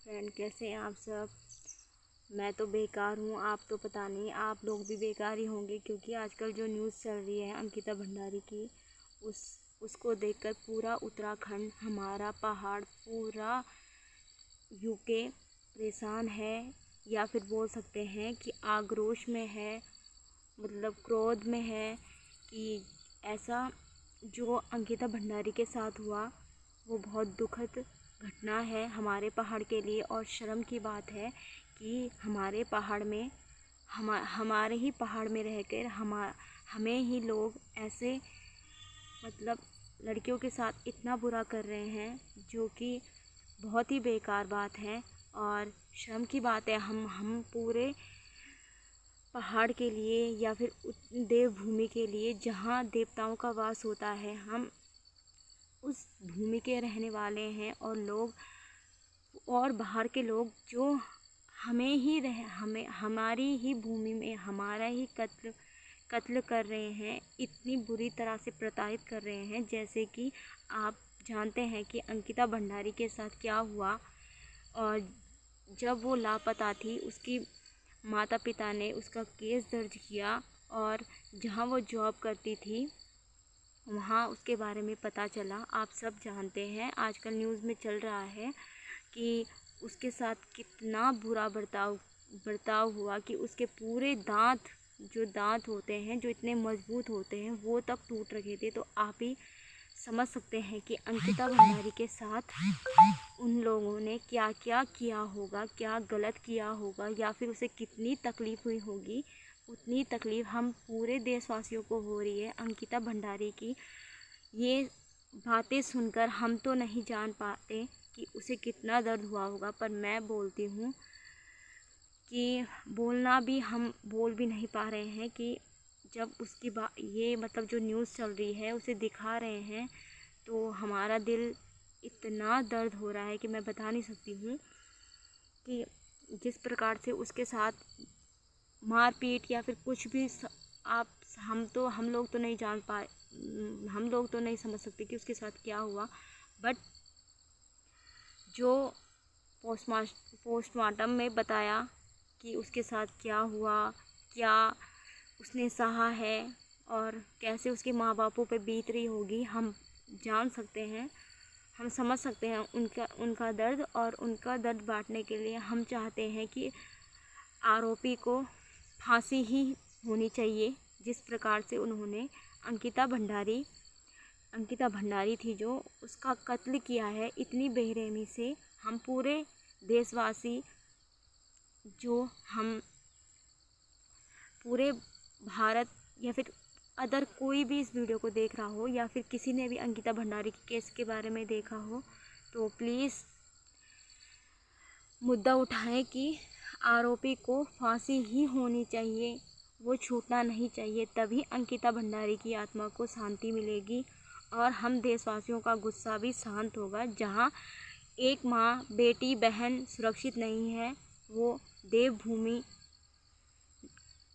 Friend, कैसे हैं आप सब। मैं तो बेकार हूँ, आप तो पता नहीं आप लोग भी बेकार ही होंगे, क्योंकि आजकल जो न्यूज़ चल रही है अंकिता भंडारी की, उसको देखकर पूरा उत्तराखंड, हमारा पहाड़, पूरा यूके परेशान है, या फिर बोल सकते हैं कि आक्रोश में है, मतलब क्रोध में है कि ऐसा जो अंकिता भंडारी के साथ हुआ वो बहुत दुखद घटना है हमारे पहाड़ के लिए। और शर्म की बात है कि हमारे पहाड़ में हमारे ही पहाड़ में रहकर हमें ही लोग ऐसे, मतलब लड़कियों के साथ इतना बुरा कर रहे हैं, जो कि बहुत ही बेकार बात है और शर्म की बात है। हम पूरे पहाड़ के लिए या फिर देवभूमि के लिए, जहाँ देवताओं का वास होता है, हम उस भूमि के रहने वाले हैं, और लोग और बाहर के लोग जो हमें हमारी ही भूमि में हमारा ही कत्ल कर रहे हैं, इतनी बुरी तरह से प्रताड़ित कर रहे हैं। जैसे कि आप जानते हैं कि अंकिता भंडारी के साथ क्या हुआ, और जब वो लापता थी उसकी माता पिता ने उसका केस दर्ज किया, और जहाँ वो जॉब करती थी वहाँ उसके बारे में पता चला। आप सब जानते हैं, आजकल न्यूज़ में चल रहा है कि उसके साथ कितना बुरा बर्ताव हुआ कि उसके पूरे दांत होते हैं, जो इतने मजबूत होते हैं, वो तक टूट रखे थे। तो आप ही समझ सकते हैं कि अंकिता भंडारी के साथ उन लोगों ने क्या क्या किया होगा, क्या गलत किया होगा, या फिर उसे कितनी तकलीफ़ हुई होगी। उतनी तकलीफ़ हम पूरे देशवासियों को हो रही है अंकिता भंडारी की। ये बातें सुनकर हम तो नहीं जान पाते कि उसे कितना दर्द हुआ होगा, पर मैं बोलती हूँ कि हम बोल भी नहीं पा रहे हैं कि जब उसकी ये मतलब जो न्यूज़ चल रही है उसे दिखा रहे हैं, तो हमारा दिल इतना दर्द हो रहा है कि मैं बता नहीं सकती हूँ कि जिस प्रकार से उसके साथ मारपीट या फिर कुछ भी हम लोग तो नहीं जान पाए, हम लोग तो नहीं समझ सकते कि उसके साथ क्या हुआ। बट जो पोस्टमार्टम में बताया कि उसके साथ क्या हुआ, क्या उसने सहा है, और कैसे उसके माँ बापों पे बीत रही होगी, हम जान सकते हैं, हम समझ सकते हैं उनका दर्द। और उनका दर्द बांटने के लिए हम चाहते हैं कि आरोपी को फांसी ही होनी चाहिए, जिस प्रकार से उन्होंने अंकिता भंडारी थी जो, उसका कत्ल किया है इतनी बेरहमी से। हम पूरे देशवासी, जो हम पूरे भारत, या फिर अदर कोई भी इस वीडियो को देख रहा हो, या फिर किसी ने भी अंकिता भंडारी के केस के बारे में देखा हो, तो प्लीज़ मुद्दा उठाएं कि आरोपी को फांसी ही होनी चाहिए, वो छूटना नहीं चाहिए। तभी अंकिता भंडारी की आत्मा को शांति मिलेगी और हम देशवासियों का गुस्सा भी शांत होगा। जहां एक माँ, बेटी, बहन सुरक्षित नहीं है, वो देवभूमि,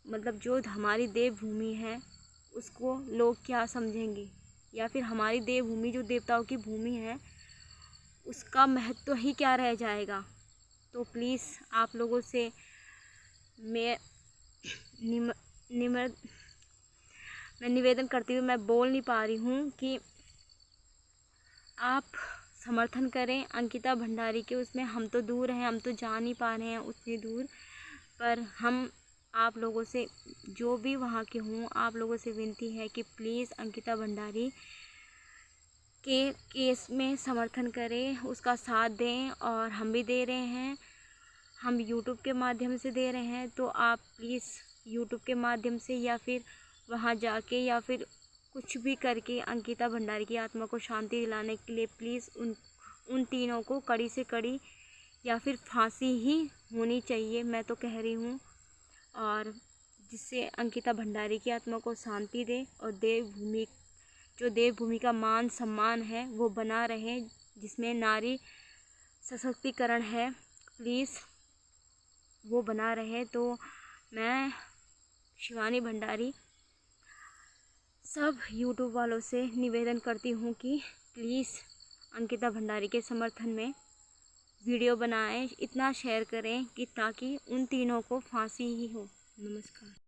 मतलब जो हमारी देवभूमि है, उसको लोग क्या समझेंगे, या फिर हमारी देवभूमि जो देवताओं की भूमि है, उसका महत्व ही क्या रह जाएगा। तो प्लीज़ आप लोगों से मैं निवेदन करती हूँ, मैं बोल नहीं पा रही हूँ, कि आप समर्थन करें अंकिता भंडारी के। उसमें हम तो दूर हैं, हम तो जा नहीं पा रहे हैं उतनी दूर, पर हम आप लोगों से, जो भी वहाँ के हों, आप लोगों से विनती है कि प्लीज़ अंकिता भंडारी के केस में समर्थन करें, उसका साथ दें। और हम भी दे रहे हैं, हम यूट्यूब के माध्यम से दे रहे हैं, तो आप प्लीज़ यूट्यूब के माध्यम से, या फिर वहाँ जाके, या फिर कुछ भी करके अंकिता भंडारी की आत्मा को शांति दिलाने के लिए प्लीज़ उन तीनों को कड़ी से कड़ी या फिर फांसी ही होनी चाहिए, मैं तो कह रही हूँ। और जिससे अंकिता भंडारी की आत्मा को शांति दे, और देवभूमि का मान सम्मान है वो बना रहे, जिसमें नारी सशक्तिकरण है, प्लीज़ वो बना रहे। तो मैं शिवानी भंडारी सब यूट्यूब वालों से निवेदन करती हूँ कि प्लीज़ अंकिता भंडारी के समर्थन में वीडियो बनाएं, इतना शेयर करें कि ताकि उन तीनों को फांसी ही हो। नमस्कार।